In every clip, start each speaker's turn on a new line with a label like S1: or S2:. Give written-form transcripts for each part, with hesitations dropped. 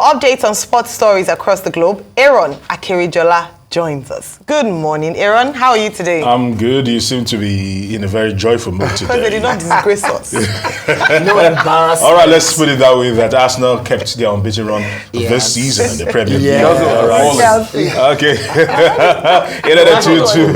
S1: updates on sports stories across the globe, Aaron Akirijola joins us. Good morning, Aaron. How are you today?
S2: I'm good. You seem to be in a very joyful mood today.
S1: Because they did not disgrace us.
S3: No embarrassment.
S2: All right, let's put it that way, that Arsenal kept their unbeaten run this season in the Premier League.
S3: Yeah.
S2: All right. Okay. Another 2-2.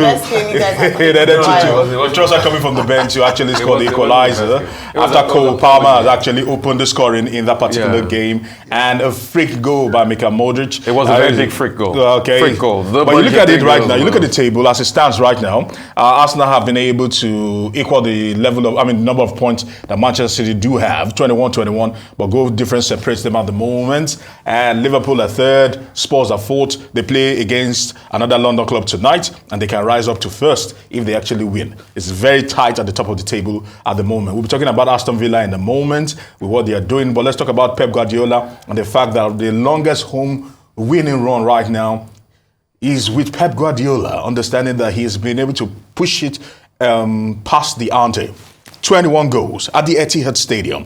S2: Another 2-2. Trossard coming from the bench to actually score the equalizer after Cole Palmer has actually opened the scoring in that particular game, and a freak goal by Mika Modric.
S4: It was a very big freak goal.
S2: Okay.
S4: Freak goal.
S2: But you look at it right now, you look at the table as it stands right now, Arsenal have been able to equal the number of points that Manchester City do have, 21-21, but goal difference separates them at the moment. And Liverpool are third, Spurs are fourth. They play against another London club tonight, and they can rise up to first if they actually win. It's very tight at the top of the table at the moment. We'll be talking about Aston Villa in a moment with what they are doing, but let's talk about Pep Guardiola and the fact that the longest home winning run right now is with Pep Guardiola, understanding that he's been able to push it past the ante. 21 goals at the Etihad Stadium.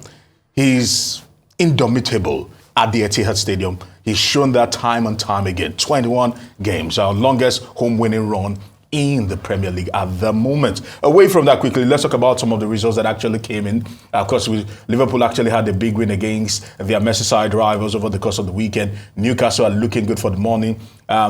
S2: He's indomitable at the Etihad Stadium. He's shown that time and time again. 21 games, our longest home winning run in the Premier League at the moment. Away from that quickly, let's talk about some of the results that actually came in. Of course, Liverpool actually had a big win against their Merseyside rivals over the course of the weekend. Newcastle are looking good for the morning.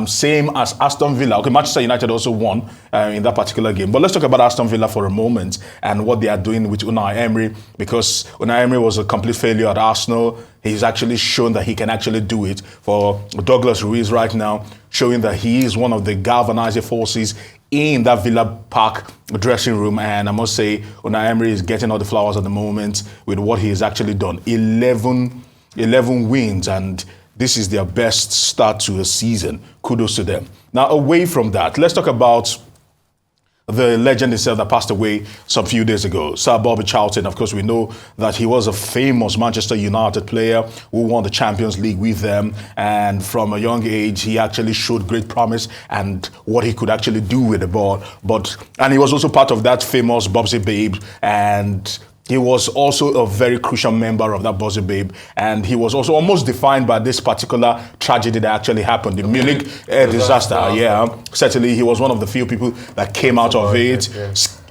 S2: Same as Aston Villa. Okay, Manchester United also won in that particular game. But let's talk about Aston Villa for a moment and what they are doing with Unai Emery, because Unai Emery was a complete failure at Arsenal. He's actually shown that he can actually do it for Douglas Luiz right now, showing that he is one of the galvanizing forces in that Villa Park dressing room. And I must say, Unai Emery is getting all the flowers at the moment with what he has actually done. 11 wins, and this is their best start to a season. Kudos to them. Now, away from that, let's talk about the legend himself that passed away some few days ago, Sir Bobby Charlton. Of course, we know that he was a famous Manchester United player who won the Champions League with them. And from a young age, he actually showed great promise and what he could actually do with the ball. And he was also part of that famous Bobsy Babe, and he was also a very crucial member of that Bobsy Babe, and he was also almost defined by this particular tragedy that actually happened, the Munich disaster. Yeah, certainly he was one of the few people that came out of it.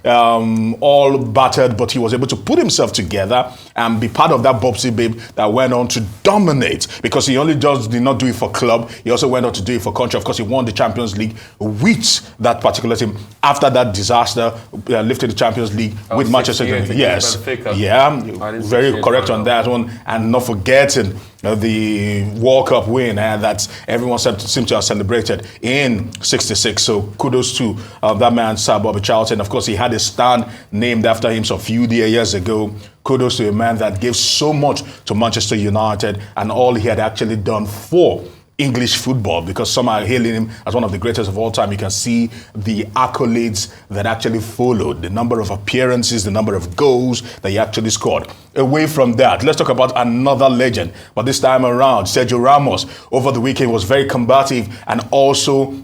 S2: All battered, but he was able to put himself together and be part of that Bobsy Babe that went on to dominate, because he only just did not do it for club, he also went on to do it for country. Of course, he won the Champions League with that particular team after that disaster, lifted the Champions League with Manchester United. Yes, yeah, very correct on that one. And not forgetting the World Cup win that everyone seemed to have celebrated in '66. So kudos to that man, Sir Bobby Charlton. Of course, he had a stand named after him some few years ago. Kudos to a man that gave so much to Manchester United and all he had actually done for English football, because some are hailing him as one of the greatest of all time. You can see the accolades that actually followed, the number of appearances, the number of goals that he actually scored. Away from that, let's talk about another legend, but this time around, Sergio Ramos over the weekend was very combative and also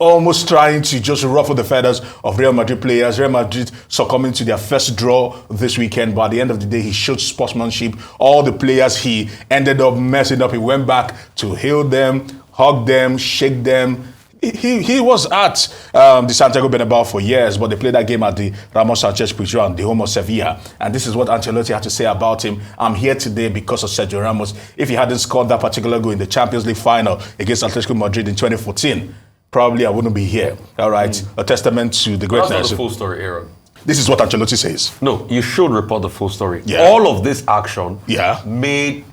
S2: almost trying to just ruffle the feathers of Real Madrid players. Real Madrid succumbing to their first draw this weekend, but at the end of the day, he showed sportsmanship. All the players he ended up messing up, he went back to hail them, hug them, shake them. He was at the Santiago Bernabeu for years, but they played that game at the Ramos Sanchez Pizjuan, the home of Sevilla. And this is what Ancelotti had to say about him. I'm here today because of Sergio Ramos. If he hadn't scored that particular goal in the Champions League final against Atletico Madrid in 2014, probably I wouldn't be here. All right, a testament to the greatness.
S4: That's not the full story, Aaron.
S2: This is what Ancelotti says.
S4: No, you should report the full story.
S2: Yeah.
S4: All of this action
S2: made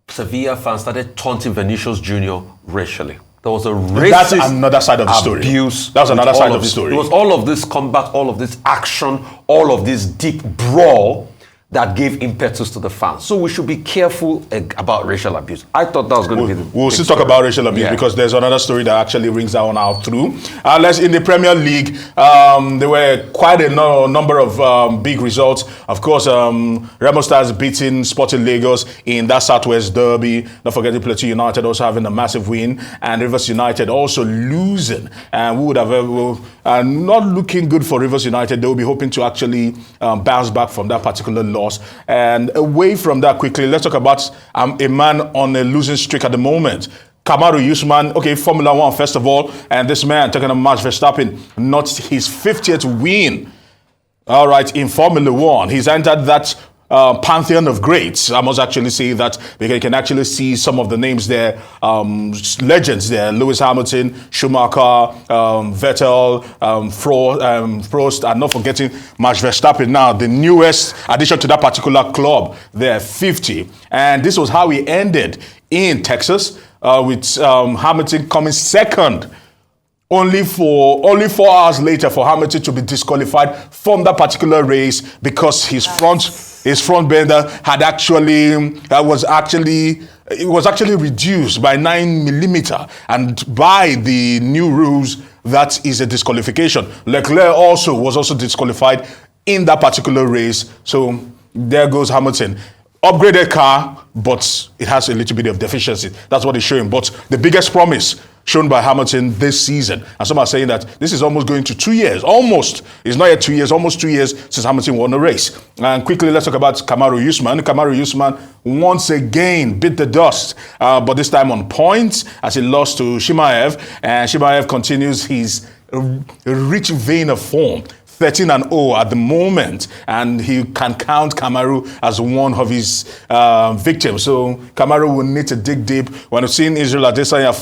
S4: Sevilla fans started taunting Vinicius Jr. racially. There was a racist
S2: That's another side of the story.
S4: Abuse.
S2: That's another side of the story.
S4: It was all of this combat, all of this action, all of this deep brawl that gave impetus to the fans. So we should be careful about racial abuse. I thought that was going to be the
S2: We'll still talk about racial abuse because there's another story that actually rings that one out through. In the Premier League, there were quite a number of big results. Of course, Remo Stars beating Sporting Lagos in that Southwest Derby. Don't forget the Plateau United also having a massive win, and Rivers United also losing. And we would have not looking good for Rivers United. They will be hoping to actually bounce back from that particular loss loss. And away from that quickly, let's talk about a man on a losing streak at the moment. Kamaru Usman, okay, Formula One first of all, and this man, talking about Max Verstappen, not his 50th win, all right, in Formula One. He's entered that pantheon of greats. I must actually say that because you can actually see some of the names there, legends there, Lewis Hamilton, Schumacher, Vettel, Prost, and not forgetting Max Verstappen now, the newest addition to that particular club there, 50. And this was how he ended in Texas, with Hamilton coming second. Only 4 hours later for Hamilton to be disqualified from that particular race because his front bender had was actually reduced by 9 millimeter, and by the new rules that is a disqualification. Leclerc was also disqualified in that particular race. So there goes Hamilton. Upgraded car, but it has a little bit of deficiency. That's what it's showing. But the biggest promise shown by Hamilton this season, and some are saying that this is almost going to 2 years. Almost. It's not yet 2 years, almost 2 years since Hamilton won the race. And quickly, let's talk about Kamaru Usman. Kamaru Usman once again bit the dust, but this time on points as he lost to Chimaev. And Chimaev continues his rich vein of form. 13-0 at the moment, and he can count Kamaru as one of his victims. So Kamaru will need to dig deep. When we're seeing Israel Adesanya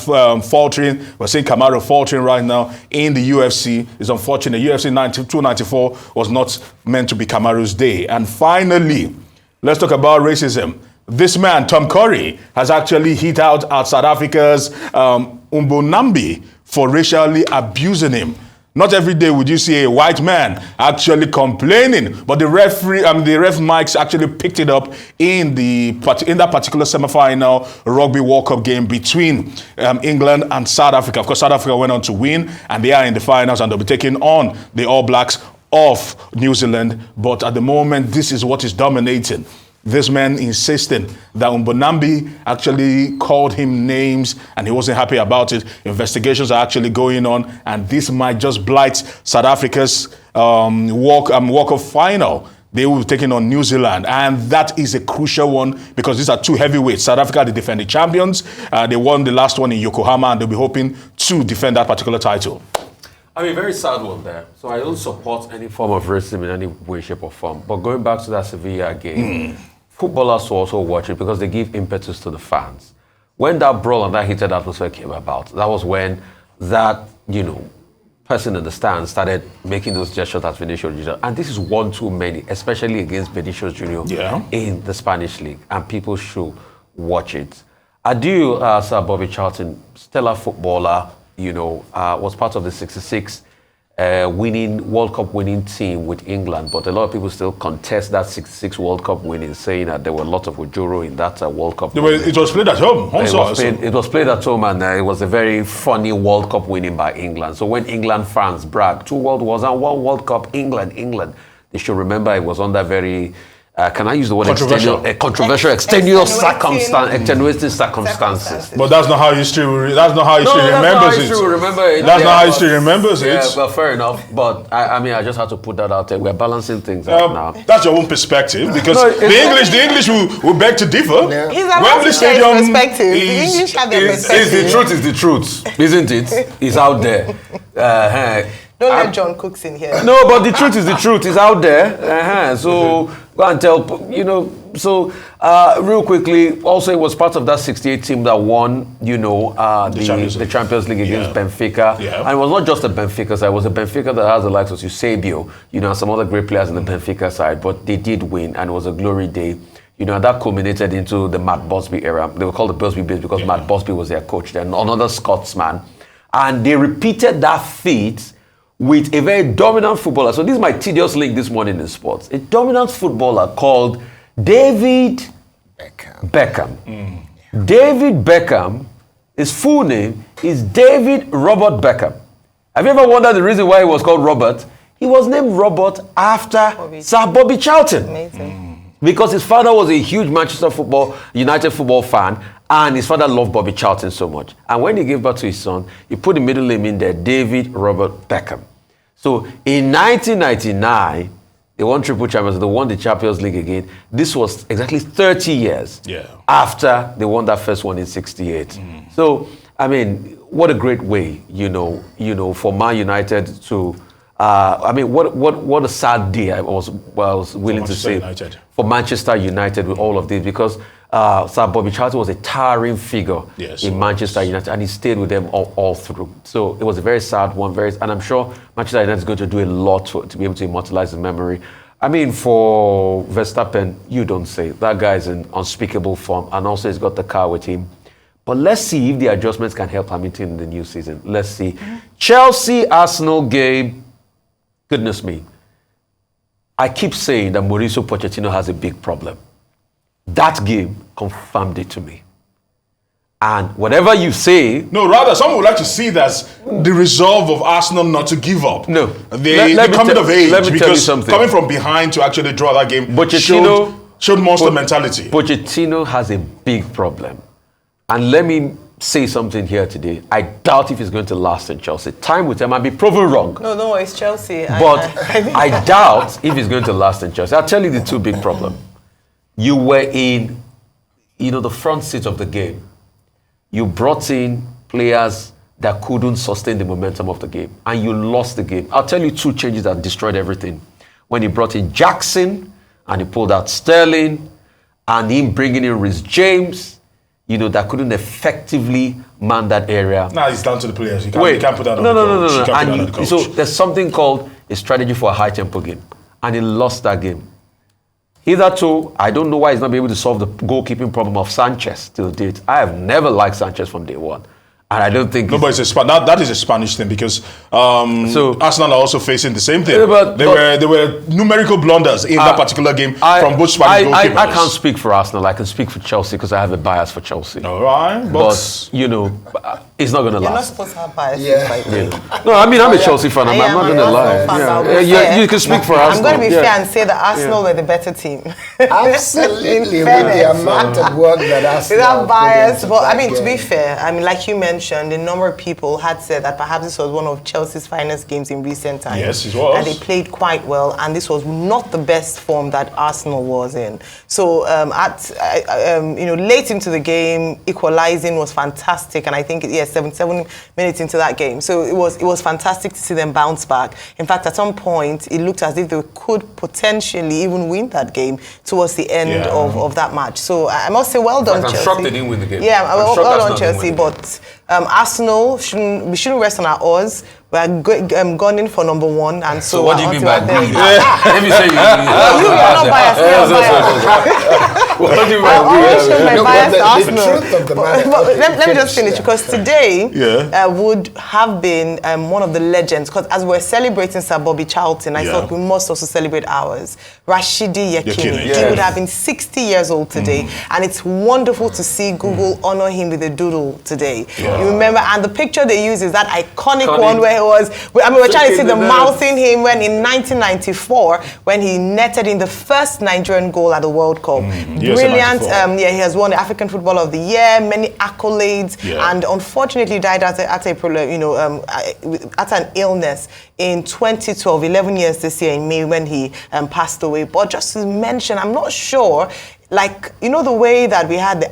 S2: faltering, we're seeing Kamaru faltering right now in the UFC. It's unfortunate. UFC 294 was not meant to be Kamaru's day. And finally, let's talk about racism. This man, Tom Curry, has actually hit out at South Africa's Umbonambi for racially abusing him. Not every day would you see a white man actually complaining, but the ref mics actually picked it up in that particular semi-final Rugby World Cup game between England and South Africa. Of course, South Africa went on to win, and they are in the finals, and they'll be taking on the All Blacks of New Zealand. But at the moment, this is what is dominating. This man insisting that Umbonambi actually called him names and he wasn't happy about it. Investigations are actually going on, and this might just blight South Africa's walk-off final. They will be taking on New Zealand, and that is a crucial one because these are two heavyweights. South Africa, the defending champions. They won the last one in Yokohama, and they'll be hoping to defend that particular title.
S4: I mean, very sad one there. So I don't support any form of racism in any way, shape, or form. But going back to that Sevilla game, footballers will also watch it because they give impetus to the fans. When that brawl and that heated atmosphere came about, that was when that, person in the stand started making those gestures at Vinicius Jr. And this is one too many, especially against Vinicius Jr. In the Spanish league. And people should watch it. Adieu, Sir Bobby Charlton, stellar footballer, was part of the 66 World Cup winning team with England, but a lot of people still contest that 66 World Cup winning, saying that there were a lot of Ojoro in that World Cup.
S2: It was played at home.
S4: It was played at home, and it was a very funny World Cup winning by England. So when England fans brag, 2 World Wars and 1 World Cup, England, they should remember it was under very, can I use the word controversial, extenuating circumstances.
S2: But that's not how history remembers it. That's not how history remembers it.
S4: Yeah, well, fair enough. But I just have to put that out there. We're balancing things out now.
S2: That's your own perspective, because the English will beg to differ.
S1: He's about to share his perspective. The English have their perspective.
S4: Is the truth, isn't it? It's out there.
S1: Don't let John Cooks in here.
S4: No, but the truth is the truth. It's out there. So go and tell, So real quickly, also it was part of that 68 team that won, the Champions League against Benfica. Yeah. And it was not just the Benfica side. It was a Benfica that has the likes of Eusebio, and some other great players in the Benfica side. But they did win, and it was a glory day. And that culminated into the Matt Busby era. They were called the Busby Bears because Matt Busby was their coach. Then another Scotsman. And they repeated that feat with a very dominant footballer. So this is my tedious link this morning in sports. A dominant footballer called David Beckham. David Beckham, his full name is David Robert Beckham. Have you ever wondered the reason why he was called Robert? He was named Robert after Sir Bobby Charlton.
S1: Amazing.
S4: Because his father was a huge Manchester United football fan, and his father loved Bobby Charlton so much. And when he gave birth to his son, he put the middle name in there, David Robert Beckham. So in 1999, They won triple champions. They won the Champions League again. This was exactly 30 years after they won that first one in '68. So, I mean, what a great way, for Man United to. What a sad day I was willing to say for Manchester United with all of this, because Sir Bobby Charlton was a towering figure in Manchester United, and he stayed with them all through. So it was a very sad one, and I'm sure Manchester United is going to do a lot to be able to immortalize the memory. I mean, for Verstappen, you don't say. That guy is in unspeakable form, and also he's got the car with him. But let's see if the adjustments can help Hamilton in the new season. Let's see. Chelsea-Arsenal game. Goodness me. I keep saying that Mauricio Pochettino has a big problem. That game confirmed it to me. And whatever you say...
S2: No, rather, some would like to see that the resolve of Arsenal not to give up.
S4: No.
S2: The coming of age,
S4: let me tell you
S2: because
S4: something.
S2: coming from behind to actually draw that game showed monster mentality.
S4: Pochettino has a big problem. And let me say something here today. I doubt if he's going to last in Chelsea. Time will tell. I might be proven wrong.
S1: No, it's Chelsea.
S4: But I doubt if he's going to last in Chelsea. I'll tell you the two big problems. You were in, the front seat of the game. You brought in players that couldn't sustain the momentum of the game, and you lost the game. I'll tell you two changes that destroyed everything. When he brought in Jackson, and he pulled out Sterling, and him bringing in Reece James, that couldn't effectively man that area.
S2: Nah, it's down to the players. You can't put that on the coach.
S4: So there's something called a strategy for a high-tempo game, and he lost that game. Hitherto, I don't know why he's not been able to solve the goalkeeping problem of Sanchez till date. I have never liked Sanchez from day one. And I don't think...
S2: No, but that is a Spanish thing, because Arsenal are also facing the same thing. There were numerical blunders in that particular game from both Spanish goalkeepers.
S4: I can't speak for Arsenal. I can speak for Chelsea because I have a bias for Chelsea.
S2: All right.
S4: But it's not going to last.
S1: You're not supposed to have bias.
S4: No, I mean, I'm a Chelsea fan. I'm not going to lie. You can speak for Arsenal.
S1: I'm going to be fair and say that Arsenal were the better team.
S3: Absolutely. With the amount of work that Arsenal
S1: without bias. But I mean, to be fair, like you mentioned, a number of people had said that perhaps this was one of Chelsea's finest games in recent times.
S2: Yes, it was.
S1: And they played quite well, and this was not the best form that Arsenal was in. So late into the game, equalizing was fantastic, and I think 77 minutes into that game. So it was fantastic to see them bounce back. In fact, at some point, it looked as if they could potentially even win that game towards the end of that match. So I must say, well done, Chelsea.
S4: I'm shocked they didn't win the game.
S1: Yeah, well done, Chelsea, but Arsenal shouldn't rest on our oars. We are gunning for number one, and so
S4: what do you mean by good?
S1: Let
S4: me say you.
S1: You're not biased.
S4: What do you mean
S1: by
S3: the truth of the matter.
S1: Let me just finish, because today would have been one of the legends. Because as we're celebrating Sir Bobby Charlton, I thought we must also celebrate ours. Rashidi Yekini. He would have been 60 years old today, and it's wonderful to see Google honor him with a doodle today. You remember, and the picture they use is that iconic one where we're trying to see the mouth in him when in 1994, when he netted in the first Nigerian goal at the World Cup. Brilliant. He has won the African Footballer of the Year, many accolades, and unfortunately died at an illness in 2012, 11 years this year in May, when he passed away. But just to mention, I'm not sure, the way that we had the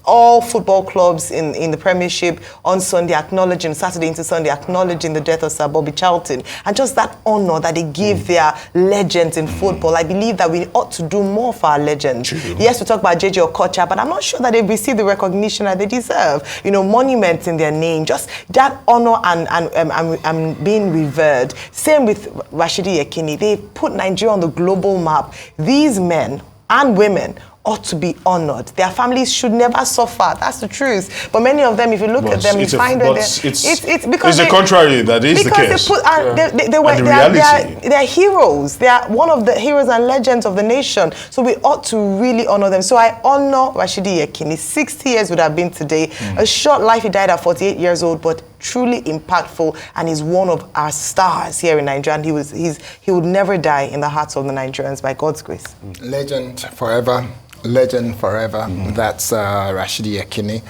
S1: all football clubs in the Premiership on Sunday acknowledging, Saturday into Sunday acknowledging the death of Sir Bobby Charlton, and just that honor that they give their legends in football. I believe that we ought to do more for our legends.
S2: True.
S1: Yes, we talk about JJ Okocha, but I'm not sure that they've received the recognition that they deserve. Monuments in their name, just that honor and being revered. Same with Rashidi Yekini. They put Nigeria on the global map. These men and women ought to be honored. Their families should never suffer. That's the truth. But many of them, if you look at them, you find that it's because
S2: the contrary that is the case.
S1: They're heroes. They are one of the heroes and legends of the nation. So we ought to really honor them. So I honor Rashidi Yekini. 60 years would have been today. A short life. He died at 48 years old, but truly impactful, and he's one of our stars here in Nigeria. And he would never die in the hearts of the Nigerians by God's grace.
S3: Legend forever. Legend forever. That's Rashidi Yekini.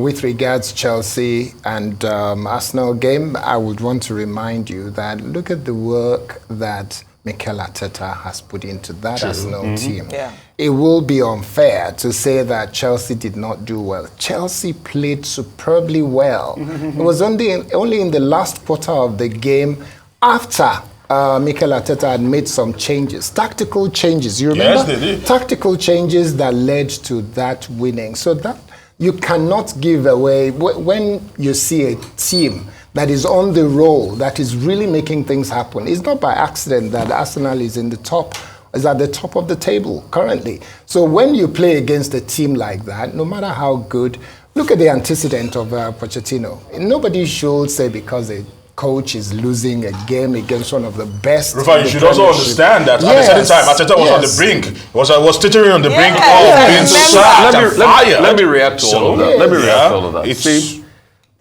S3: With regards Chelsea and Arsenal game, I would want to remind you that look at the work that Mikel Arteta has put into that Arsenal team.
S1: Yeah.
S3: It will be unfair to say that Chelsea did not do well. Chelsea played superbly well. It was only in the last quarter of the game after Mikel Arteta had made some changes, tactical changes. You remember?
S2: Yes, they did.
S3: Tactical changes that led to that winning. So that you cannot give away when you see a team that is on the roll, that is really making things happen. It's not by accident that Arsenal is at the top of the table currently. So when you play against a team like that, no matter how good, look at the antecedent of Pochettino. Nobody should say because a coach is losing a game against one of the best.
S2: Rafa, you should also understand that at a certain time, Arteta was on the brink. Was teetering on the brink of being sacked and fired.
S4: Let me react to all of that. Let me react to all of that.
S2: See,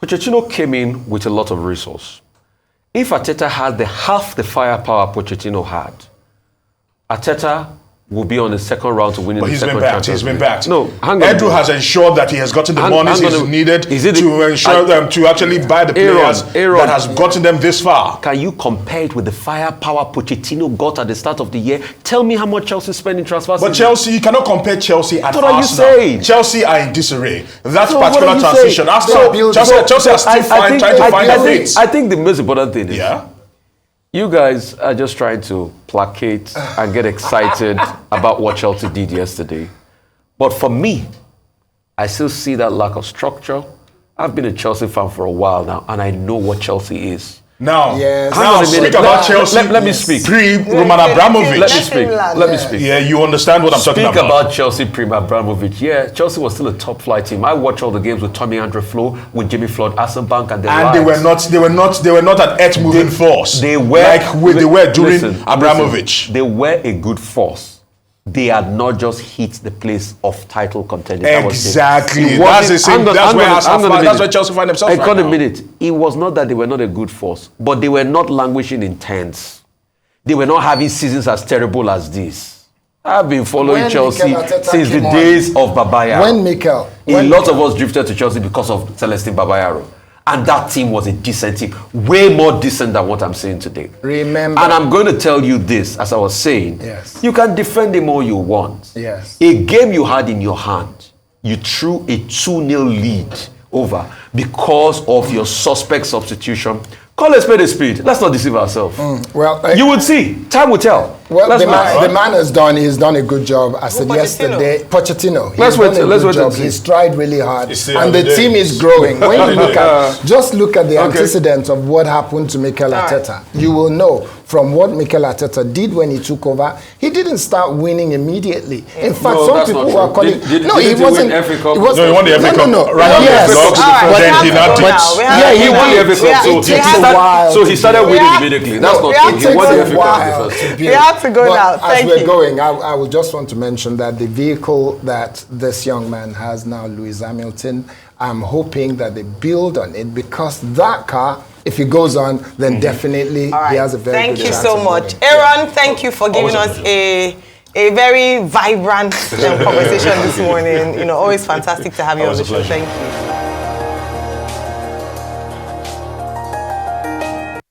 S4: Pochettino came in with a lot of resource. If Arteta had half the firepower Pochettino had, Arteta will be on the second round to winning the second Champions League.
S2: He's been backed.
S4: No, hang on.
S2: Edu has ensured that he has gotten the money he's needed to ensure them to actually buy the players that has gotten them this far.
S4: Can you compare it with the firepower Pochettino got at the start of the year? Tell me how much Chelsea spent in transfers.
S2: But Chelsea, you cannot compare Chelsea and Arsenal.
S4: What are you saying?
S2: Chelsea are in disarray. That
S4: So
S2: particular
S4: what are you
S2: transition.
S4: saying?
S2: Chelsea are still trying to find their feet.
S4: I think the most important thing is,
S2: Yeah.
S4: you guys are just trying to placate and get excited about what Chelsea did yesterday. But for me, I still see that lack of structure. I've been a Chelsea fan for a while now, and I know what Chelsea is.
S2: Now,
S3: Yes.
S2: now speak about Chelsea.
S4: Let me speak.
S2: Pre-Roman Abramovich.
S4: Let me speak. Let me speak.
S2: Yeah, you understand what I'm talking
S4: Speak
S2: about.
S4: about Chelsea pre-Abramovich. Yeah, Chelsea was still a top flight team. I watched all the games with Tommy Andrew Flo, with Jimmy Floyd, Assenbank, and the
S2: And they were not an earth-moving force.
S4: They were
S2: they were during
S4: listen,
S2: Abramovich.
S4: they were a good force. They had not just hit the place of title contending.
S2: Exactly.
S4: That's
S2: That's where Chelsea find themselves right now.
S4: a minute. It was not that they were not a good force, but they were not languishing in tens. They were not having seasons as terrible as this. I've been following
S3: When
S4: Chelsea
S3: Mikel Arteta
S4: since the
S3: came on,
S4: days of Babayaro. A lot of us drifted to Chelsea because of Celestine Babayaro. And that team was a decent team. Way more decent than what I'm saying today.
S3: Remember.
S4: And I'm going to tell you this, as I was saying.
S3: Yes.
S4: You can defend him all you want.
S3: Yes.
S4: A game you had in your hand, you threw a 2-0 lead over because of your suspect substitution. Call a spade. Let's not deceive ourselves.
S3: Well,
S4: you would see. Time will tell.
S3: Well, the man has done a good job. I said yesterday, Pochettino.
S4: Let's wait and see.
S3: He's tried really hard. And the
S2: the
S3: team is growing. When you look at the antecedents of what happened to Mikel Arteta, you will know from what Mikel Arteta did when he took over, he didn't start winning immediately. In fact, some people were calling...
S4: He wasn't...
S2: No, he won the FA Cup.
S3: Then
S2: he not
S3: yeah,
S4: he won the FA Cup. So he started winning immediately. That's not true. He won the FA Cup first.
S1: We have to go now.
S3: As we're going, I would just want to mention that the vehicle that this young man has now, Lewis Hamilton, I'm hoping that they build on it, because that car, if he goes on, then definitely he has a very good chance.
S1: Thank you so much. Aaron, thank you for giving us a very vibrant conversation this morning. Always fantastic to have you on the show. Thank you.